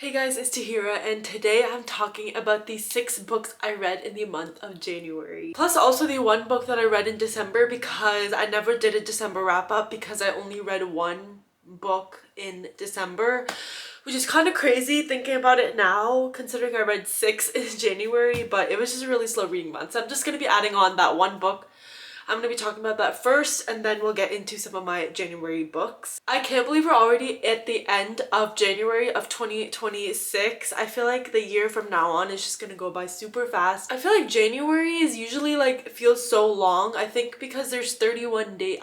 Hey guys, it's Tahira, and today I'm talking about the 6 books I read in the month of January. Plus also the 1 book that I read in December because I never did a December wrap up because I only read 1 book in December, which is kind of crazy thinking about it now considering I read 6 in January, but it was just a really slow reading month. So I'm just going to be adding on that 1 book. I'm going to be talking about that first, and then we'll get into some of my January books. I can't believe we're already at the end of January of 2026. I feel like the year from now on is just going to go by super fast. I feel like January is usually feels so long. I think because there's 31 days.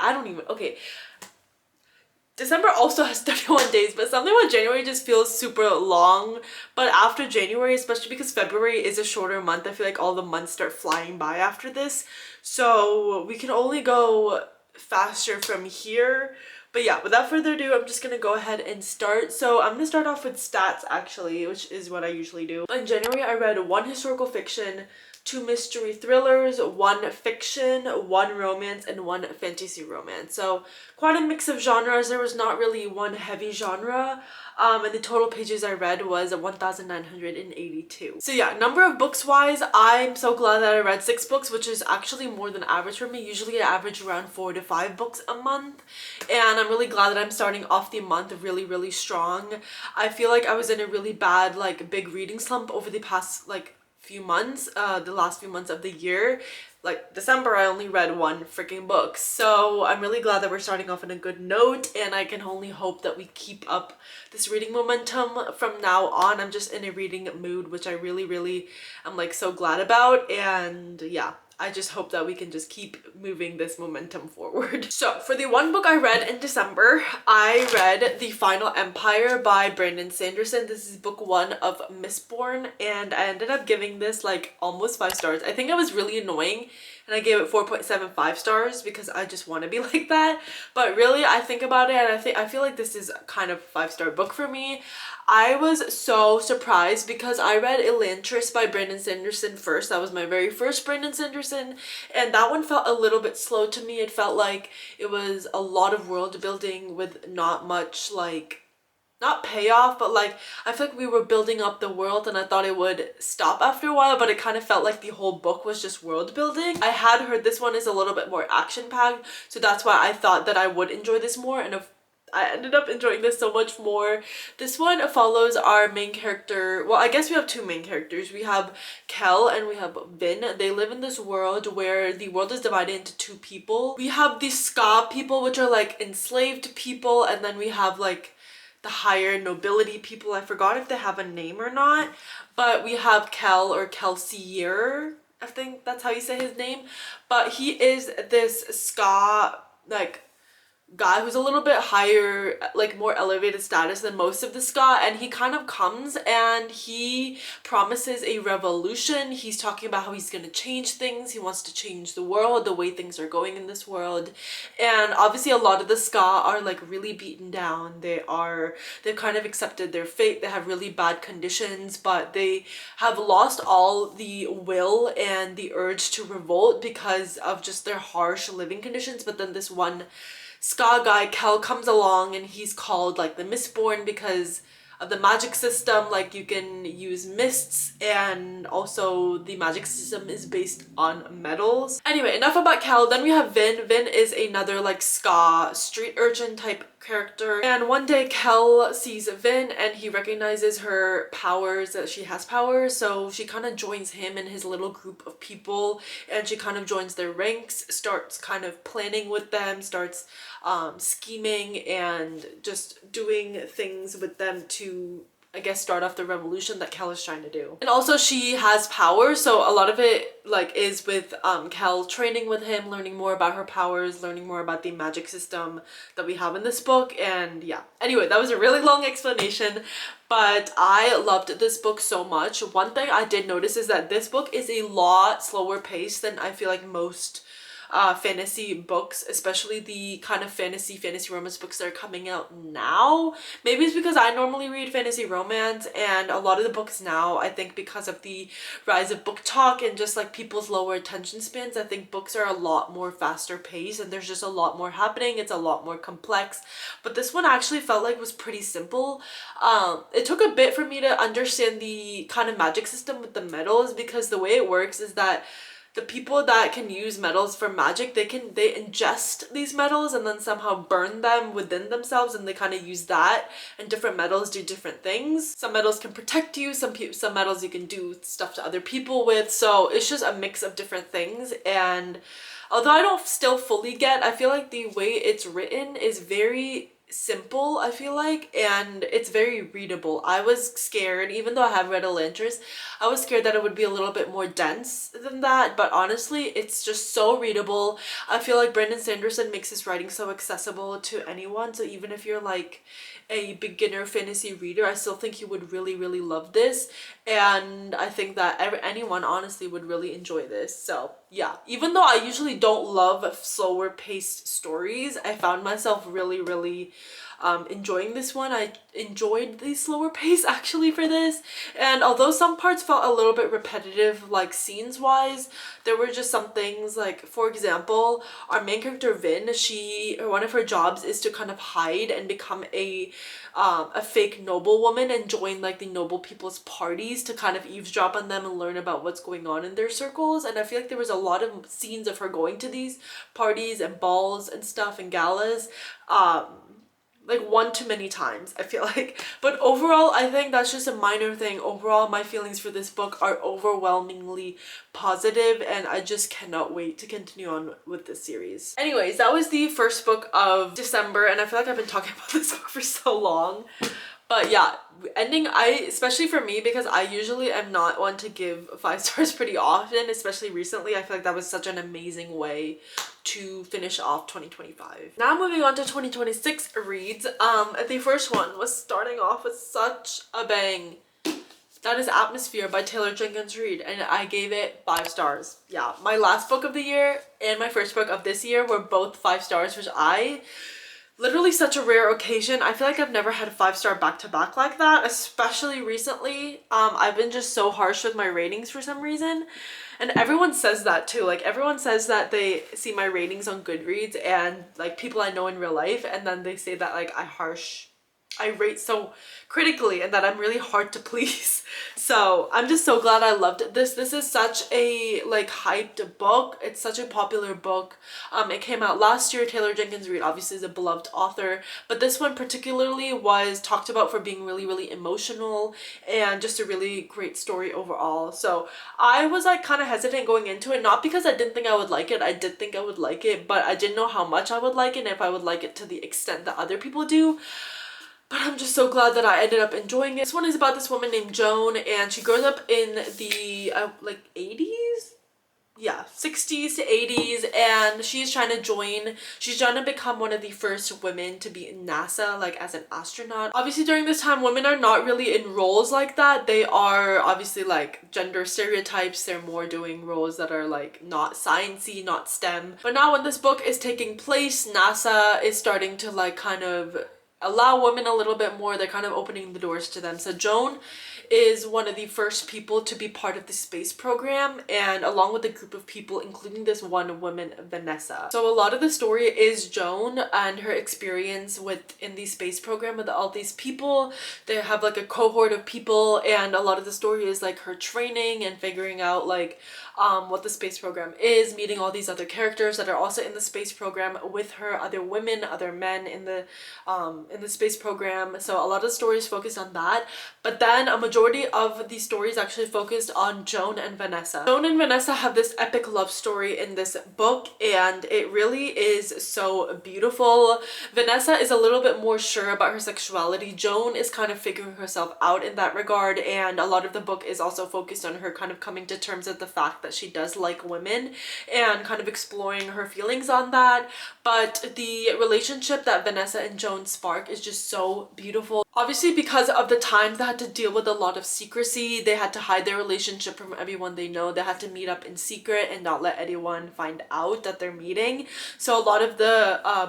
Okay. December also has 31 days, but something about January just feels super long. But after January, especially because February is a shorter month, I feel like all the months start flying by after this. So we can only go faster from here. But yeah, without further ado, I'm just gonna go ahead and start. So I'm gonna start off with stats actually, which is what I usually do. In January, I read 1 historical fiction, 2 mystery thrillers, 1 fiction, 1 romance, and 1 fantasy romance. So quite a mix of genres. There was not really one heavy genre. And the total pages I read was 1,982. So yeah, number of books wise, I'm so glad that I read 6 books, which is actually more than average for me. Usually I average around 4 to 5 books a month. And I'm really glad that I'm starting off the month really strong. I feel like I was in a really bad big reading slump over the past few months, the last few months of the year. Like December, I only read 1 freaking book. So I'm really glad that we're starting off on a good note, and I can only hope that we keep up this reading momentum from now on. I'm just in a reading mood, which I really am so glad about, and yeah. I just hope that we can just keep moving this momentum forward. So for the 1 book I read in December, I read The Final Empire by Brandon Sanderson. This is book 1 of Mistborn, and I ended up giving this almost 5 stars. I think I was really annoying and I gave it 4.75 stars because I just want to be like that. But really, I think about it and I feel like this is kind of a 5-star book for me. I was so surprised because I read Elantris by Brandon Sanderson first. That was my very first Brandon Sanderson, and that one felt a little bit slow to me. It felt like it was a lot of world building with not much not payoff, but I feel like we were building up the world and I thought it would stop after a while, but it kind of felt like the whole book was just world building. I had heard this one is a little bit more action packed, so that's why I thought that I would enjoy this more, and I ended up enjoying this so much more. This one follows our main character. Well, I guess we have 2 main characters. We have Kel and we have Vin. They live in this world where the world is divided into 2 people. We have the Ska people, which are enslaved people, and then we have the higher nobility people. I forgot if they have a name or not, but we have Kel, or Kelsier, I think that's how you say his name, but he is this Ska guy who's a little bit higher, more elevated status than most of the Ska, and he kind of comes and he promises a revolution. He's talking about how he's gonna change things. He wants to change the world, the way things are going in this world. And obviously a lot of the Ska are really beaten down. They've kind of accepted their fate. They have really bad conditions, but they have lost all the will and the urge to revolt because of just their harsh living conditions. But then this one Ska guy, Kel, comes along and he's called the Mistborn because of the magic system. You can use mists, and also the magic system is based on metals. Anyway, enough about Kel. Then we have Vin. Vin is another Ska street urchin type character, and one day Kel sees Vin and he recognizes her powers, that she has powers, so she kind of joins him and his little group of people, and she kind of joins their ranks, starts kind of planning with them, starts scheming and just doing things with them to, I guess, start off the revolution that Kel is trying to do. And also she has powers, so a lot of it is with Kel training with him, learning more about her powers, learning more about the magic system that we have in this book. And yeah, anyway, that was a really long explanation, but I loved this book so much. One thing I did notice is that this book is a lot slower paced than I feel like most fantasy books, especially the kind of fantasy romance books that are coming out now. Maybe it's because I normally read fantasy romance, and a lot of the books now, I think because of the rise of BookTok and just like people's lower attention spans, I think books are a lot more faster paced and there's just a lot more happening. It's a lot more complex. But this one actually felt like was pretty simple. It took a bit for me to understand the kind of magic system with the metals, because the way it works is that the people that can use metals for magic, they ingest these metals and then somehow burn them within themselves, and they kind of use that, and different metals do different things. Some metals can protect you, some metals you can do stuff to other people with, so it's just a mix of different things. And although I don't still fully get, I feel like the way it's written is very simple, I feel like, and it's very readable. I was scared, even though I have read Elantris, I was scared that it would be a little bit more dense than that, but honestly it's just so readable. I feel like Brandon Sanderson makes his writing so accessible to anyone, so even if you're like a beginner fantasy reader, I still think you would really love this, and I think that anyone honestly would really enjoy this. So yeah, even though I usually don't love slower paced stories, I found myself really enjoying this one. I enjoyed the slower pace actually for this, and although some parts felt a little bit repetitive, like scenes wise, there were just some things like, for example, our main character Vin, one of her jobs is to kind of hide and become a fake noblewoman and join like the noble people's parties to kind of eavesdrop on them and learn about what's going on in their circles. And I feel like there was a lot of scenes of her going to these parties and balls and stuff and galas, like one too many times, I feel like. But overall, I think that's just a minor thing. Overall, my feelings for this book are overwhelmingly positive, and I just cannot wait to continue on with this series. Anyways, that was the first book of December, and I feel like I've been talking about this book for so long. But yeah, ending, especially for me, because I usually am not one to give 5 stars pretty often, especially recently, I feel like that was such an amazing way to finish off 2025. Now moving on to 2026 reads. The first one was starting off with such a bang. That is Atmosphere by Taylor Jenkins Reid, and I gave it 5 stars. Yeah, my last book of the year and my first book of this year were both 5 stars, which literally such a rare occasion. I feel like I've never had a 5-star back-to-back like that, especially recently. I've been just so harsh with my ratings for some reason, and everyone says that too. Like, everyone says that they see my ratings on Goodreads and like people I know in real life, and then they say that like I rate so critically and that I'm really hard to please. So I'm just so glad I loved this. This is such a like hyped book. It's such a popular book. It came out last year. Taylor Jenkins Reid obviously is a beloved author, but this one particularly was talked about for being really emotional and just a really great story overall. So I was like kind of hesitant going into it, not because I didn't think I would like it. I did think I would like it, but I didn't know how much I would like it and if I would like it to the extent that other people do. But I'm just so glad that I ended up enjoying it. This one is about this woman named Joan, and she grows up in the like 80s? Yeah, 60s to 80s, and she's trying to become one of the first women to be in NASA, like as an astronaut. Obviously during this time, women are not really in roles like that. They are obviously like gender stereotypes. They're more doing roles that are like not sciencey, not STEM. But now when this book is taking place, NASA is starting to like kind of allow women a little bit more. They're kind of opening the doors to them. So Joan is one of the first people to be part of the space program, and along with a group of people, including this one woman, Vanessa. So a lot of the story is Joan and her experience in the space program with all these people. They have like a cohort of people, and a lot of the story is like her training and figuring out like what the space program is, meeting all these other characters that are also in the space program with her, other women, other men in the space program. So a lot of stories focused on that, but then a majority of the stories actually focused on Joan and Vanessa. Joan and Vanessa have this epic love story in this book, and it really is so beautiful. Vanessa is a little bit more sure about her sexuality. Joan is kind of figuring herself out in that regard, and a lot of the book is also focused on her kind of coming to terms with the fact that she does like women and kind of exploring her feelings on that. But the relationship that Vanessa and Joan spark is just so beautiful. Obviously, because of the times, they had to deal with a lot of secrecy. They had to hide their relationship from everyone they know. They had to meet up in secret and not let anyone find out that they're meeting. So a lot of the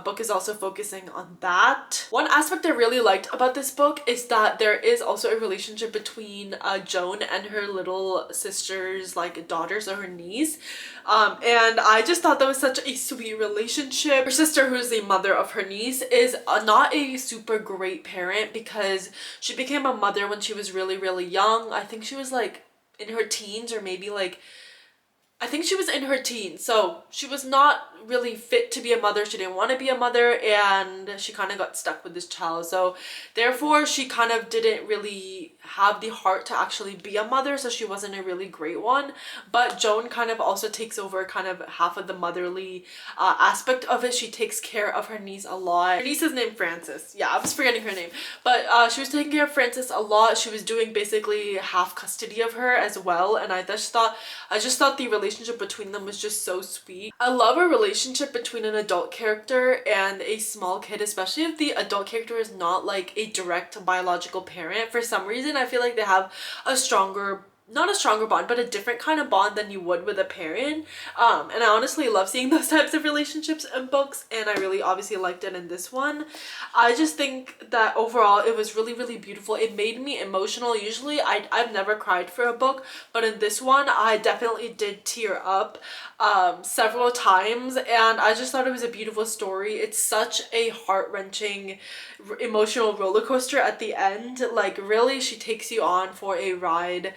book is also focusing on that. One aspect I really liked about this book is that there is also a relationship between Joan and her little sister's like daughters or her niece. And I just thought that was such a sweet relationship. Her sister, who's the mother of her niece, is not a super great parent because she became a mother when she was really young. I think she was like in her teens, or maybe like I think she was in her teens, so she was not really fit to be a mother. She didn't want to be a mother, and she kind of got stuck with this child. So therefore she kind of didn't really have the heart to actually be a mother, so she wasn't a really great one. But Joan kind of also takes over kind of half of the motherly aspect of it. She takes care of her niece a lot. Her niece is named Frances. Yeah, I was forgetting her name. But she was taking care of Frances a lot. She was doing basically half custody of her as well, and I just thought the relationship between them was just so sweet. I love a relationship between an adult character and a small kid, especially if the adult character is not like a direct biological parent. For some reason I feel like they have a stronger, not a stronger bond, but a different kind of bond than you would with a parent. And I honestly love seeing those types of relationships in books, and I really obviously liked it in this one. I just think that overall it was really beautiful. It made me emotional. Usually I've never cried for a book, but in this one I definitely did tear up several times, and I just thought it was a beautiful story. It's such a heart-wrenching emotional roller coaster at the end. Like really, she takes you on for a ride.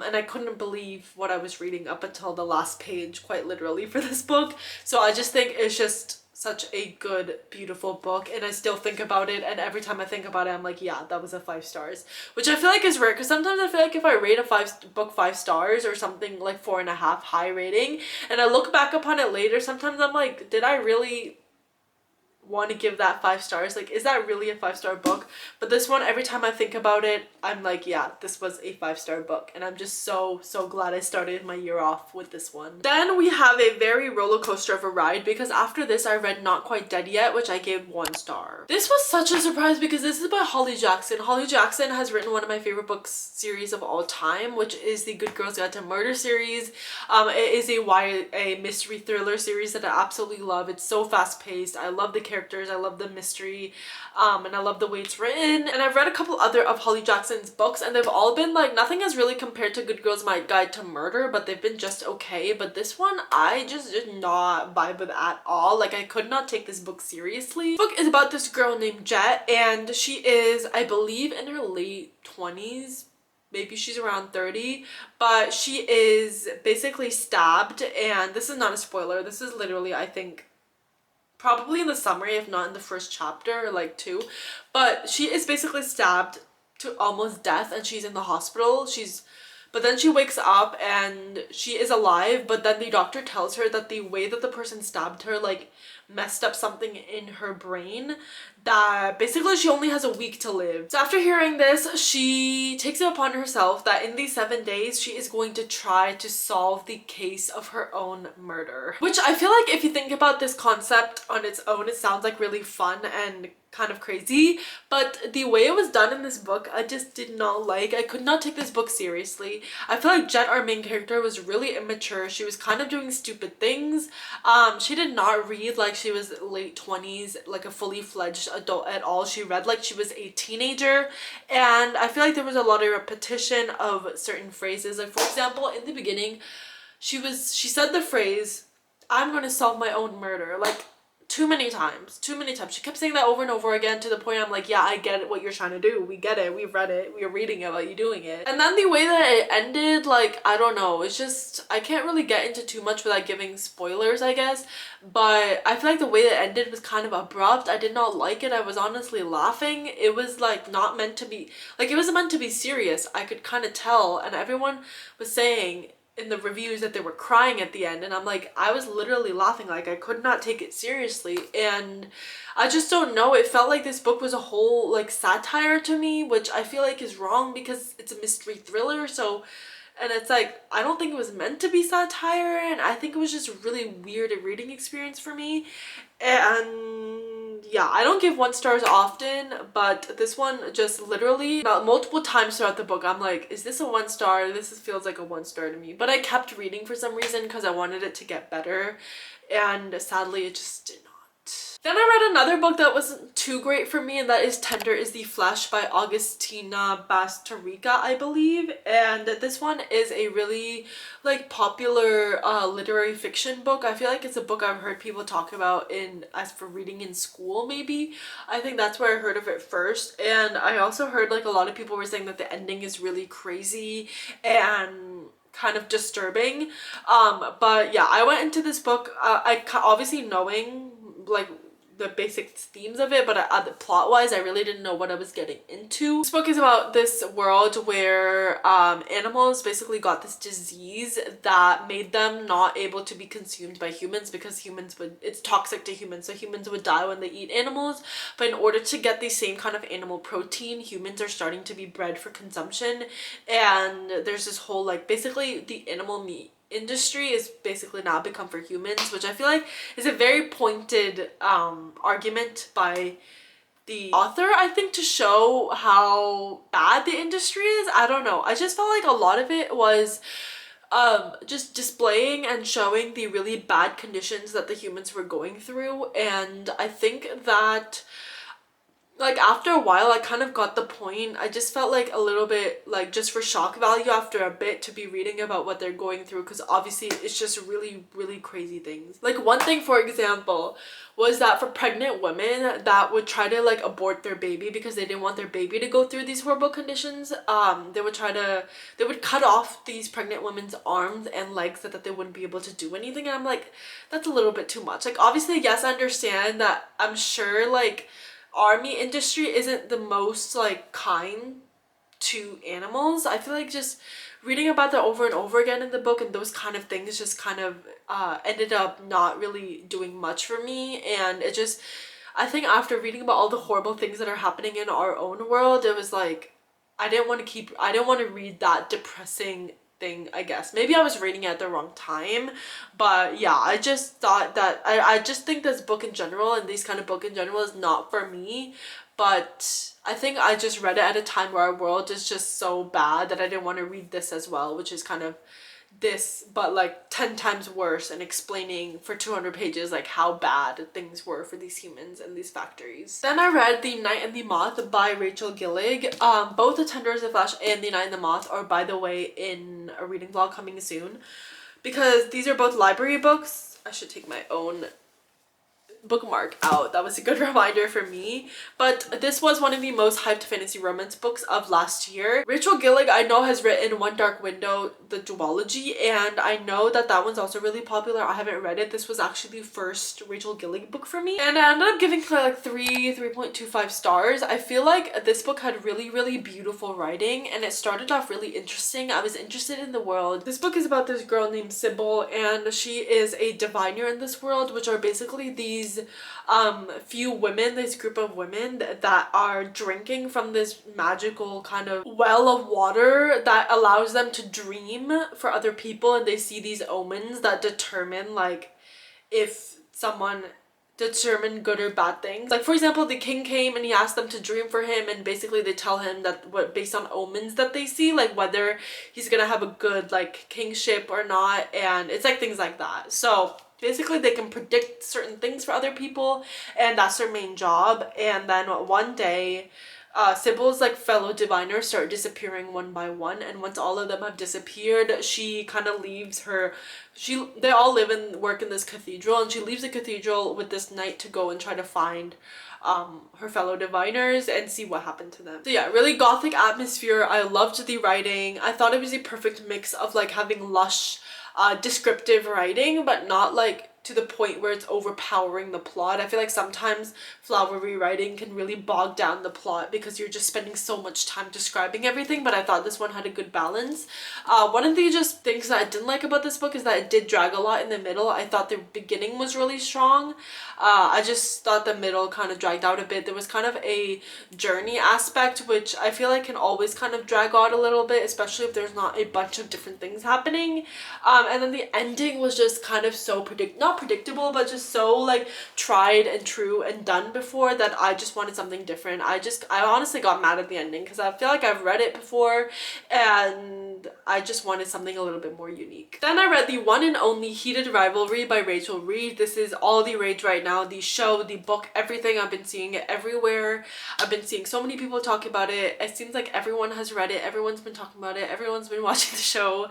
And I couldn't believe what I was reading up until the last page, quite literally, for this book. So I just think it's just such a good, beautiful book, and I still think about it, and every time I think about it I'm like, yeah, that was a 5 stars, which I feel like is rare because sometimes I feel like if I rate a book 5 stars or something like 4.5 high rating, and I look back upon it later, sometimes I'm like, did I really want to give that 5 stars? Like, is that really a 5-star book? But this one, every time I think about it, I'm like, yeah, this was a 5-star book, and I'm just so glad I started my year off with this one. Then we have a very roller coaster of a ride, because after this I read Not Quite Dead Yet, which I gave 1 star. This was such a surprise because this is by Holly Jackson. Holly Jackson has written one of my favorite books series of all time, which is the Good Girls Guide to Murder series. It is a mystery thriller series that I absolutely love. It's so fast-paced. I love the characters, I love the mystery, and I love the way it's written. And I've read a couple other of Holly Jackson's books, and they've all been like, nothing has really compared to Good Girls Guide to Murder, but they've been just okay. But this one I just did not vibe with at all. Like, I could not take this book seriously. The book is about this girl named Jet, and she is, I believe, in her late 20s. Maybe she's around 30, but she is basically stabbed, and this is not a spoiler. This is literally, I think, probably in the summary, if not in the first chapter, or like 2. But she is basically stabbed to almost death, and she's in the hospital. But then she wakes up and she is alive, but then the doctor tells her that the way that the person stabbed her like messed up something in her brain, that basically she only has a week to live. So after hearing this, she takes it upon herself that in these 7 days she is going to try to solve the case of her own murder. Which I feel like if you think about this concept on its own, it sounds like really fun and kind of crazy, but the way it was done in this book, I just did not like. I could not take this book seriously. I feel like Jet, our main character, was really immature. She was kind of doing stupid things. She did not read like she was late 20s, like a fully fledged adult at all. She read like she was a teenager, and I feel like there was a lot of repetition of certain phrases. Like, for example, in the beginning, she said the phrase, "I'm going to solve my own murder," like too many times. She kept saying that over and over again, to the point I'm like, yeah, I get what you're trying to do. We get it. We've read it. We're reading it while you're doing it. And then the way that it ended, like, I don't know. It's just, I can't really get into too much without giving spoilers, I guess. But I feel like the way it ended was kind of abrupt. I did not like it. I was honestly laughing. It was like not meant to be, like, it was meant to be serious. I could kind of tell. And everyone was saying in the reviews that they were crying at the end, and I'm like, I was literally laughing. Like, I could not take it seriously, and I just don't know, it felt like this book was a whole like satire to me, which I feel like is wrong because it's a mystery thriller. So, and it's like, I don't think it was meant to be satire, and I think it was just a really weird reading experience for me. And yeah, I don't give 1 stars often, but this one just literally multiple times throughout the book I'm like, is this a 1 star? Feels like a 1 star to me. But I kept reading for some reason because I wanted it to get better, and sadly it just did not. Then I read another book that wasn't too great for me, and that is Tender is the Flesh by Augustina Bastarrica, I believe. And this one is a really like popular literary fiction book. I feel like it's a book I've heard people talk about as for reading in school maybe. I think that's where I heard of it first. And I also heard like a lot of people were saying that the ending is really crazy and kind of disturbing. But yeah, I went into this book obviously knowing like the basic themes of it, but plot wise I really didn't know what I was getting into. This book is about this world where animals basically got this disease that made them not able to be consumed by humans because it's toxic to humans, so humans would die when they eat animals. But in order to get the same kind of animal protein, humans are starting to be bred for consumption, and there's this whole like basically the animal meat industry is basically now become for humans, which I feel like is a very pointed argument by the author, I think, to show how bad the industry is. I don't know, I just felt like a lot of it was just displaying and showing the really bad conditions that the humans were going through. And I think that like after a while I kind of got the point. I just felt like a little bit like just for shock value after a bit to be reading about what they're going through, because obviously it's just really crazy things. Like one thing for example was that for pregnant women that would try to like abort their baby because they didn't want their baby to go through these horrible conditions, they would cut off these pregnant women's arms and legs so that they wouldn't be able to do anything. And I'm like, that's a little bit too much. Like obviously yes, I understand that, I'm sure like army industry isn't the most like kind to animals. I feel like just reading about that over and over again in the book and those kind of things just kind of ended up not really doing much for me. And it just, I think after reading about all the horrible things that are happening in our own world, it was like I didn't want to read that depressing thing, I guess. Maybe I was reading it at the wrong time, but yeah, I just thought that I just think this book in general and these kind of book in general is not for me. But I think I just read it at a time where our world is just so bad that I didn't want to read this as well, which is kind of this but like 10 times worse, and explaining for 200 pages like how bad things were for these humans and these factories. Then I read The Night and the Moth by Rachel Gillig. Both The Tender is the Flesh and The Night and the Moth are, by the way, in a reading vlog coming soon, because these are both library books. I should take my own bookmark out. That was a good reminder for me. But this was one of the most hyped fantasy romance books of last year. Rachel Gillig I know has written One Dark Window, the duology, and I know that that one's also really popular. I haven't read it. This was actually the first Rachel Gillig book for me, and I ended up giving it like 3.25 stars. I feel like this book had really beautiful writing, and it started off really interesting. I was interested in the world. This book is about this girl named Sybil, and she is a diviner in this world, which are basically these few women, this group of women that are drinking from this magical kind of well of water that allows them to dream for other people, and they see these omens that determine like if someone determine good or bad things. Like for example, the king came and he asked them to dream for him, and basically they tell him that based on omens that they see, like whether he's gonna have a good like kingship or not, and it's like things like that. So basically they can predict certain things for other people, and that's their main job. And then one day Sybil's like fellow diviners start disappearing one by one, and once all of them have disappeared, she kind of leaves they all live and work in this cathedral, and she leaves the cathedral with this knight to go and try to find her fellow diviners and see what happened to them. So yeah, really gothic atmosphere. I loved the writing. I thought it was a perfect mix of like having lush descriptive writing, but not like to the point where it's overpowering the plot. I feel like sometimes flowery writing can really bog down the plot because you're just spending so much time describing everything, but I thought this one had a good balance. One of the just things that I didn't like about this book is that it did drag a lot in the middle. I thought the beginning was really strong. I just thought the middle kind of dragged out a bit. There was kind of a journey aspect, which I feel like can always kind of drag out a little bit, especially if there's not a bunch of different things happening. And then the ending was just kind of so not not predictable, but just so like tried and true and done before that I just wanted something different. I honestly got mad at the ending because I feel like I've read it before and I just wanted something a little bit more unique. Then I read the one and only Heated Rivalry by Rachel Reed. This is all the rage right now. The show, the book, everything. I've been seeing it everywhere. I've been seeing so many people talk about it. It seems like everyone has read it. Everyone's been talking about it. Everyone's been watching the show.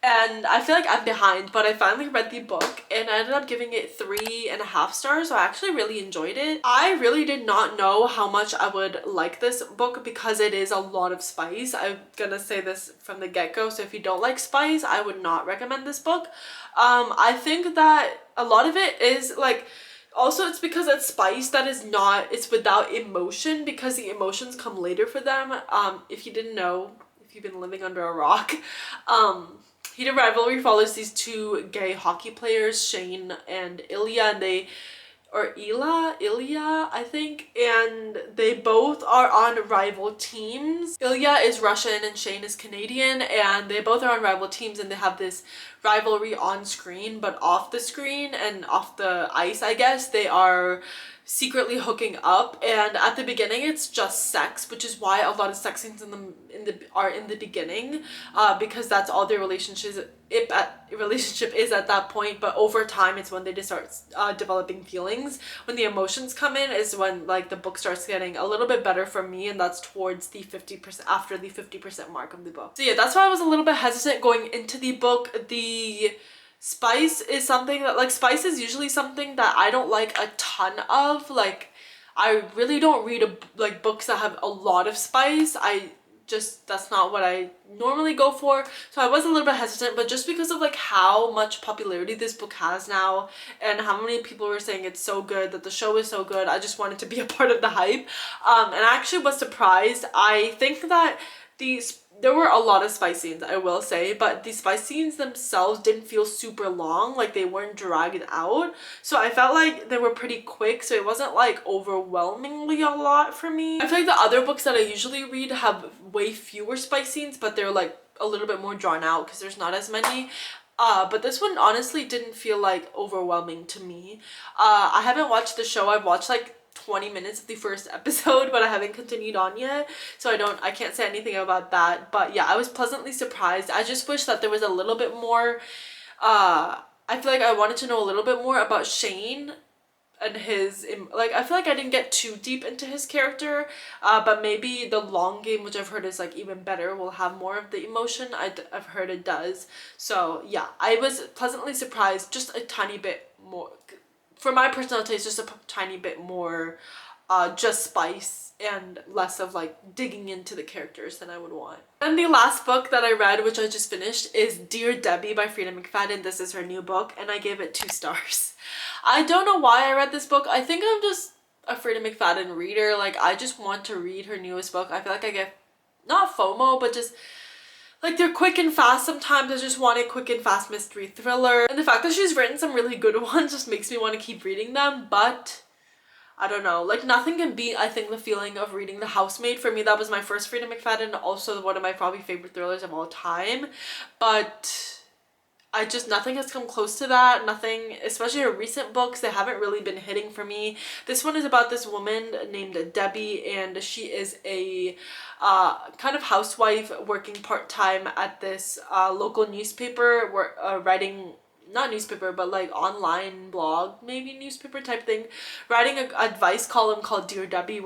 And I feel like I'm behind, but I finally read the book and I ended up giving it 3.5 stars. So I actually really enjoyed it. I really did not know how much I would like this book because it is a lot of spice. I'm gonna say this from the get-go. So if you don't like spice, I would not recommend this book. I think that a lot of it is like, also it's because it's spice that is not, it's without emotion, because the emotions come later for them. If you didn't know, if you've been living under a rock, Heated Rivalry follows these two gay hockey players, Shane and Ilya, and Ilya, I think, and they both are on rival teams. Ilya is Russian and Shane is Canadian, and they both are on rival teams, and they have this rivalry on screen, but off the screen and off the ice, I guess, they are secretly hooking up. And at the beginning it's just sex, which is why a lot of sex scenes are in the beginning, because that's all their relationship is at that point. But over time it's when they just start developing feelings. When the emotions come in is when like the book starts getting a little bit better for me, and that's towards the 50%, after the 50% mark of the book. So yeah, that's why I was a little bit hesitant going into the book. The spice is something that, like, spice is usually something that I don't like a ton of. Like, I really don't read like books that have a lot of spice. That's not what I normally go for. So I was a little bit hesitant, but just because of like how much popularity this book has now and how many people were saying it's so good, that the show is so good, I just wanted to be a part of the hype. And I actually was surprised. I think that there were a lot of spice scenes, I will say, but the spice scenes themselves didn't feel super long, like they weren't dragged out. So I felt like they were pretty quick, so it wasn't like overwhelmingly a lot for me. I feel like the other books that I usually read have way fewer spice scenes, but they're like a little bit more drawn out because there's not as many. But this one honestly didn't feel like overwhelming to me. I haven't watched the show. I've watched like 20 minutes of the first episode, but I haven't continued on yet, so I can't say anything about that. But yeah, I was pleasantly surprised. I just wish that there was a little bit more, I feel like I wanted to know a little bit more about Shane and his, like, I feel like I didn't get too deep into his character, but maybe the long game, which I've heard is like even better, will have more of the emotion. I've heard it does. So yeah, I was pleasantly surprised, just a tiny bit more. For my personal taste, just a tiny bit more just spice and less of like digging into the characters than I would want. And the last book that I read, which I just finished, is Dear Debbie by Frida McFadden. This is her new book and I gave it 2 stars. I don't know why I read this book. I think I'm just a Frida McFadden reader. Like, I just want to read her newest book. I feel like I get, not FOMO, but just like they're quick and fast sometimes. I just want a quick and fast mystery thriller. And the fact that she's written some really good ones just makes me want to keep reading them. But I don't know, like nothing can beat, I think, the feeling of reading The Housemaid. For me, that was my first Frida McFadden, also one of my probably favorite thrillers of all time. But nothing has come close to that. Nothing, especially her recent books, they haven't really been hitting for me. This one is about this woman named Debbie, and she is a kind of housewife working part-time at this local newspaper, writing, not newspaper, but like online blog, maybe newspaper type thing, writing an advice column called Dear Debbie,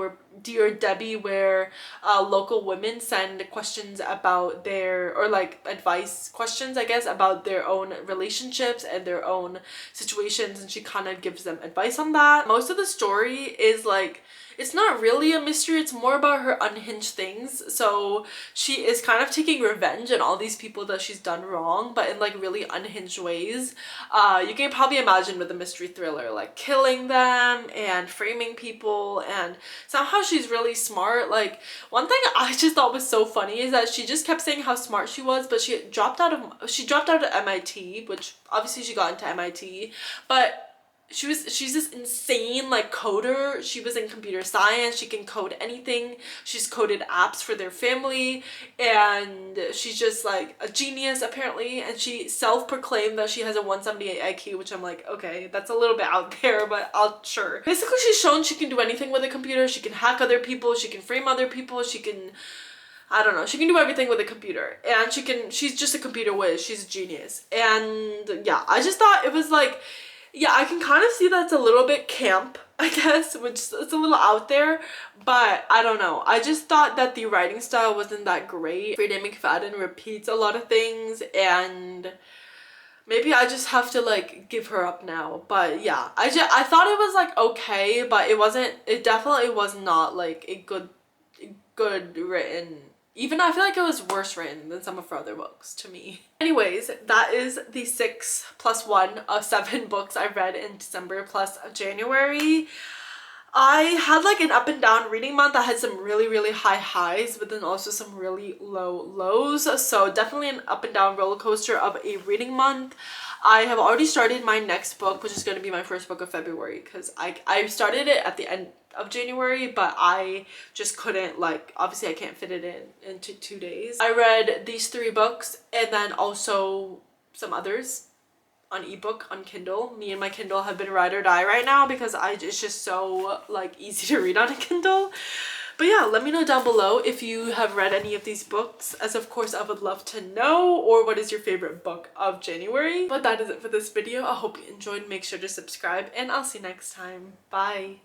where local women send questions about their, or like advice questions, I guess, about their own relationships and their own situations, and she kind of gives them advice on that. Most of the story is like, it's not really a mystery, it's more about her unhinged things. So she is kind of taking revenge on all these people that she's done wrong, but in like really unhinged ways. You can probably imagine with a mystery thriller, like killing them and framing people, and somehow she's really smart. Like, one thing I just thought was so funny is that she just kept saying how smart she was, but she dropped out of MIT, which obviously she got into MIT, but she's this insane like coder. She was in computer science. She can code anything. She's coded apps for their family, and she's just like a genius apparently. And she self-proclaimed that she has a 178 IQ, which I'm like, okay, that's a little bit out there, but I'll sure. Basically, she's shown she can do anything with a computer. She can hack other people. She can frame other people. She can, I don't know, she can do everything with a computer, and she's just a computer whiz. She's a genius. And yeah, I just thought it was like, yeah, I can kind of see that's a little bit camp, I guess, which it's a little out there, but I don't know. I just thought that the writing style wasn't that great. Frida McFadden repeats a lot of things, and maybe I just have to like give her up now. But yeah, I thought it was like okay, but it definitely was not like a good written. Even I feel like it was worse written than some of her other books to me. Anyways, that is the 6 + 1 of 7 books I read in December plus January. I had like an up and down reading month. I had some really high highs, but then also some really low lows. So definitely an up and down roller coaster of a reading month. I have already started my next book, which is going to be my first book of February, because I started it at the end of January, but I just couldn't, like, obviously I can't fit it into 2 days. I read these 3 books and then also some others on ebook on Kindle. Me and my Kindle have been ride or die right now because it's just so like easy to read on a Kindle. But yeah, let me know down below if you have read any of these books, as of course I would love to know, or what is your favorite book of January. But that is it for this video. I hope you enjoyed. Make sure to subscribe, and I'll see you next time. Bye.